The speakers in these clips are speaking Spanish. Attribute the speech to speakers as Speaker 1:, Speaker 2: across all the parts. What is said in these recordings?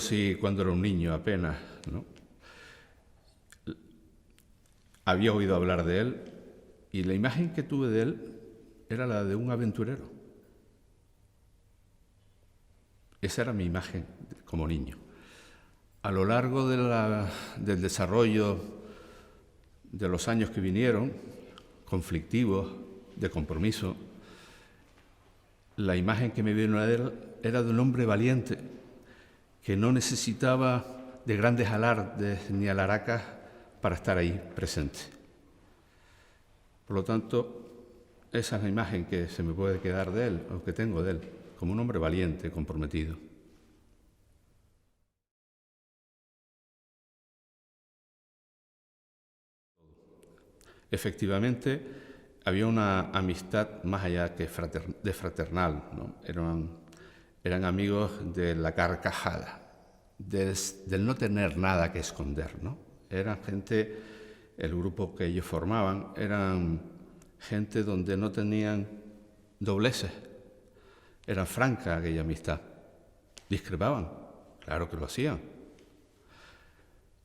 Speaker 1: conocí cuando era un niño apenas, ¿no? Había oído hablar de él y la imagen que tuve de él era la de un aventurero. Esa era mi imagen como niño. A lo largo del desarrollo de los años que vinieron, conflictivos, de compromiso, la imagen que me vino a él era de un hombre valiente que no necesitaba de grandes alardes ni alaracas para estar ahí presente. Por lo tanto, esa es la imagen que se me puede quedar de él, o que tengo de él, como un hombre valiente, comprometido. Efectivamente, había una amistad más allá que de fraternal, ¿no? Eran amigos de la carcajada, del no tener nada que esconder, ¿no? Eran gente, el grupo que ellos formaban, eran gente donde no tenían dobleces, era franca aquella amistad. Discrepaban, claro que lo hacían.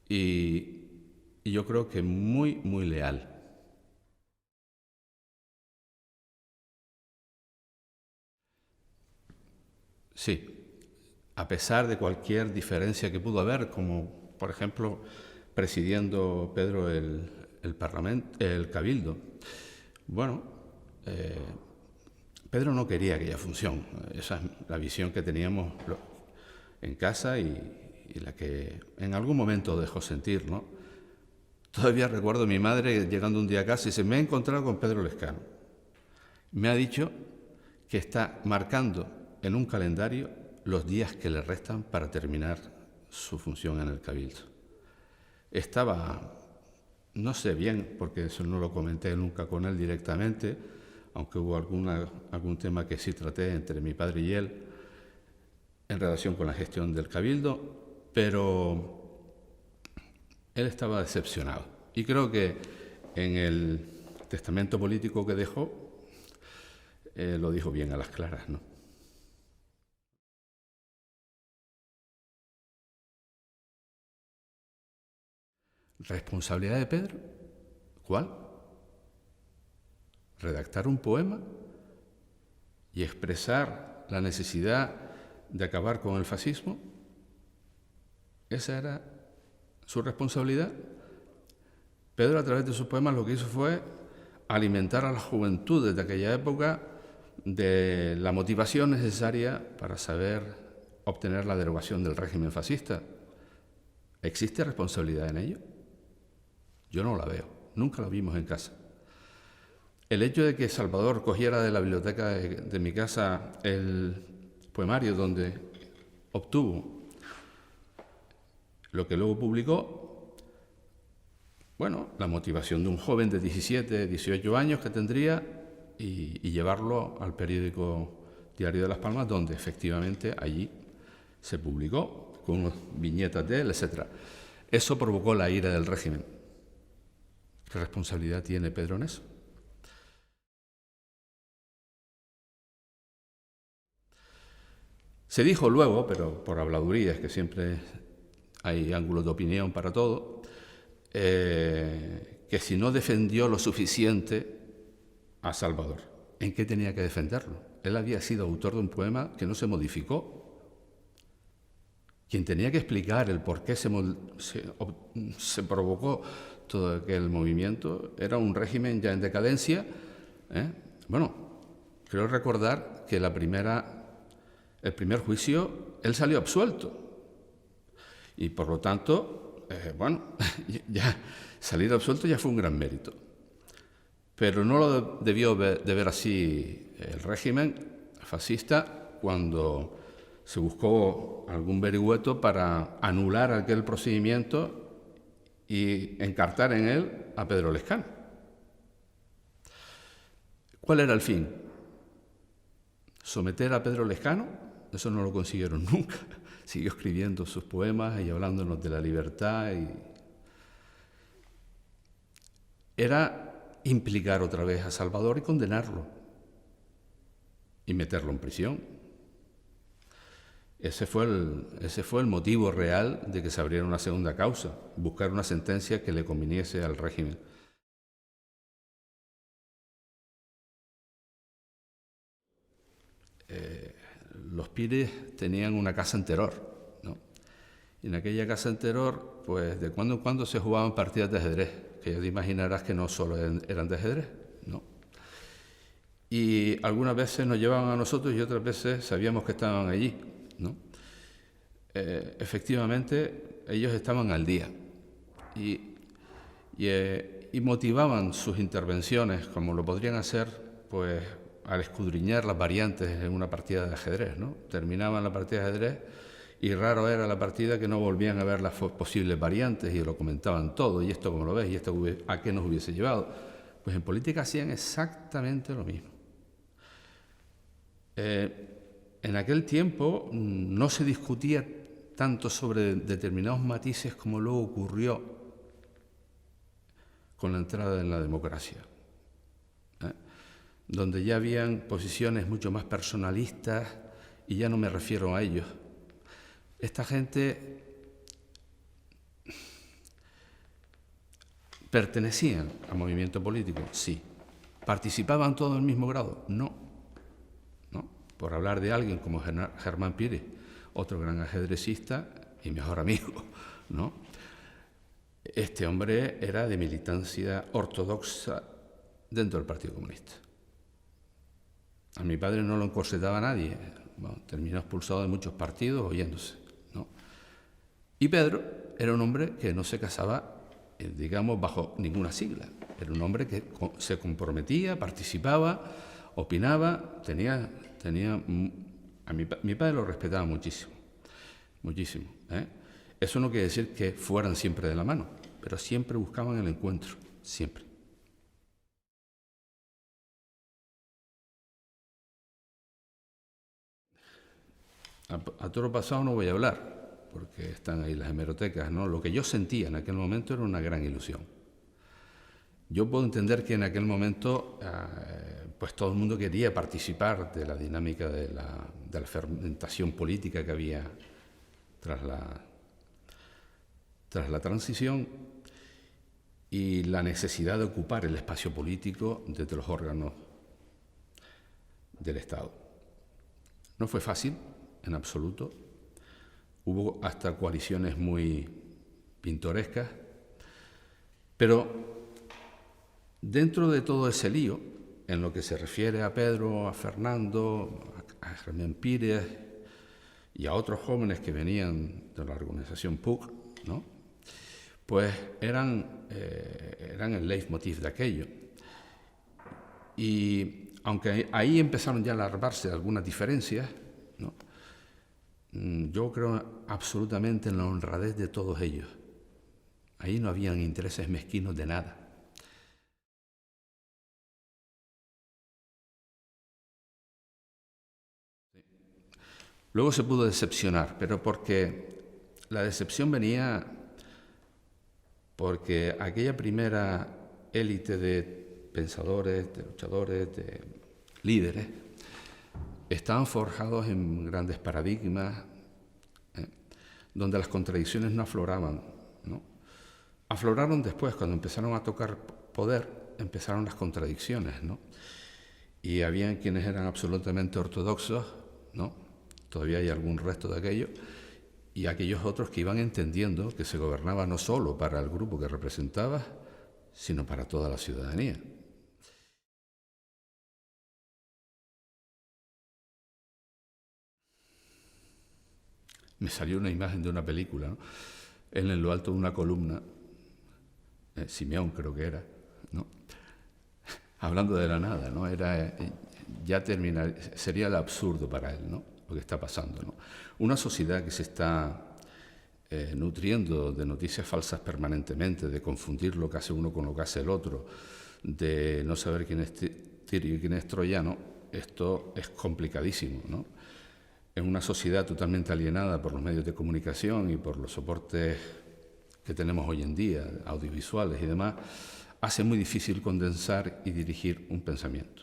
Speaker 1: Y yo creo que muy, muy leal. Sí, a pesar de cualquier diferencia que pudo haber, como por ejemplo presidiendo Pedro el Parlamento, el Cabildo. Bueno, Pedro no quería aquella función. Esa es la visión que teníamos en casa y la que en algún momento dejó sentir, ¿no? Todavía recuerdo a mi madre llegando un día a casa y se me ha encontrado con Pedro Lescano. Me ha dicho que está marcando en un calendario los días que le restan para terminar su función en el Cabildo. Estaba, no sé bien, porque eso no lo comenté nunca con él directamente, aunque hubo algún tema que sí traté entre mi padre y él en relación con la gestión del Cabildo, pero él estaba decepcionado. Y creo que en el testamento político que dejó, lo dijo bien a las claras, ¿no? ¿Responsabilidad de Pedro? ¿Cuál? Redactar un poema y expresar la necesidad de acabar con el fascismo. ¿Esa era su responsabilidad? Pedro, a través de sus poemas, lo que hizo fue alimentar a la juventud de aquella época de la motivación necesaria para saber obtener la derogación del régimen fascista. ¿Existe responsabilidad en ello? Yo no la veo, nunca la vimos en casa. El hecho de que Salvador cogiera de la biblioteca de mi casa el poemario donde obtuvo lo que luego publicó, bueno, la motivación de un joven de 17, 18 años que tendría y llevarlo al periódico Diario de Las Palmas, donde efectivamente allí se publicó con unas viñetas de él, etc. Eso provocó la ira del régimen. ¿Qué responsabilidad tiene Pedro en eso? Se dijo luego, pero por habladurías, que siempre hay ángulos de opinión para todo, que si no defendió lo suficiente a Salvador, ¿en qué tenía que defenderlo? Él había sido autor de un poema que no se modificó. Quien tenía que explicar el por qué se provocó todo aquel movimiento era un régimen ya en decadencia. Bueno, quiero recordar que el primer juicio, él salió absuelto. Y por lo tanto, bueno, ya salir absuelto ya fue un gran mérito. Pero no lo debió de ver así el régimen fascista cuando se buscó algún vericueto para anular aquel procedimiento y encartar en él a Pedro Lescano. ¿Cuál era el fin? ¿Someter a Pedro Lescano? Eso no lo consiguieron nunca. Siguió escribiendo sus poemas y hablándonos de la libertad. Era implicar otra vez a Salvador y condenarlo y meterlo en prisión. ese fue el motivo real de que se abriera una segunda causa, buscar una sentencia que le conviniese al régimen. Los Pires tenían una casa en Teror, ¿no? Y en aquella casa en Teror, pues de cuando en cuando se jugaban partidas de ajedrez, que ya te imaginarás que no solo eran de ajedrez, ¿no? Y algunas veces nos llevaban a nosotros y otras veces sabíamos que estaban allí, ¿no? Efectivamente, ellos estaban al día y motivaban sus intervenciones, como lo podrían hacer, pues, al escudriñar las variantes en una partida de ajedrez, ¿no? Terminaban la partida de ajedrez y raro era la partida que no volvían a ver las posibles variantes y lo comentaban todo, y esto como lo ves, y esto a qué nos hubiese llevado. Pues en política hacían exactamente lo mismo. En aquel tiempo no se discutía tanto sobre determinados matices como luego ocurrió con la entrada en la democracia, donde ya habían posiciones mucho más personalistas, y ya no me refiero a ellos. Esta gente pertenecían al movimiento político, sí. ¿Participaban todos en el mismo grado? No. Por hablar de alguien como Germán Pires, otro gran ajedrecista y mejor amigo, ¿no? Este hombre era de militancia ortodoxa dentro del Partido Comunista. A mi padre no lo encorsetaba nadie, bueno, terminó expulsado de muchos partidos oyéndose, ¿no? Y Pedro era un hombre que no se casaba, digamos, bajo ninguna sigla. Era un hombre que se comprometía, participaba, opinaba, mi padre lo respetaba muchísimo, muchísimo, ¿eh? Eso no quiere decir que fueran siempre de la mano, pero siempre buscaban el encuentro, siempre. A toro pasado no voy a hablar, porque están ahí las hemerotecas, ¿no? Lo que yo sentía en aquel momento era una gran ilusión. Yo puedo entender que en aquel momento pues todo el mundo quería participar de la dinámica de la fermentación política que había tras la transición y la necesidad de ocupar el espacio político desde los órganos del Estado. No fue fácil, en absoluto. Hubo hasta coaliciones muy pintorescas, pero dentro de todo ese lío, en lo que se refiere a Pedro, a Fernando, a Germán Pires y a otros jóvenes que venían de la organización PUC, ¿no? Pues eran el leitmotiv de aquello. Y aunque ahí empezaron ya a alargarse algunas diferencias, ¿no? Yo creo absolutamente en la honradez de todos ellos. Ahí no habían intereses mezquinos de nada. Luego se pudo decepcionar, pero porque la decepción venía porque aquella primera élite de pensadores, de luchadores, de líderes, estaban forjados en grandes paradigmas, donde las contradicciones no afloraban, ¿no? Afloraron después, cuando empezaron a tocar poder, empezaron las contradicciones, ¿no? Y había quienes eran absolutamente ortodoxos, ¿no? Todavía hay algún resto de aquello, y aquellos otros que iban entendiendo que se gobernaba no solo para el grupo que representaba, sino para toda la ciudadanía. Me salió una imagen de una película, ¿no? Él en lo alto de una columna, Simeón creo que era, ¿no? Hablando de la nada, ¿no? Sería el absurdo para él, ¿no? Lo que está pasando, ¿no? Una sociedad que se está nutriendo de noticias falsas permanentemente, de confundir lo que hace uno con lo que hace el otro, de no saber quién es tirio y quién es troyano, esto es complicadísimo, ¿no? En una sociedad totalmente alienada por los medios de comunicación y por los soportes que tenemos hoy en día, audiovisuales y demás, hace muy difícil condensar y dirigir un pensamiento.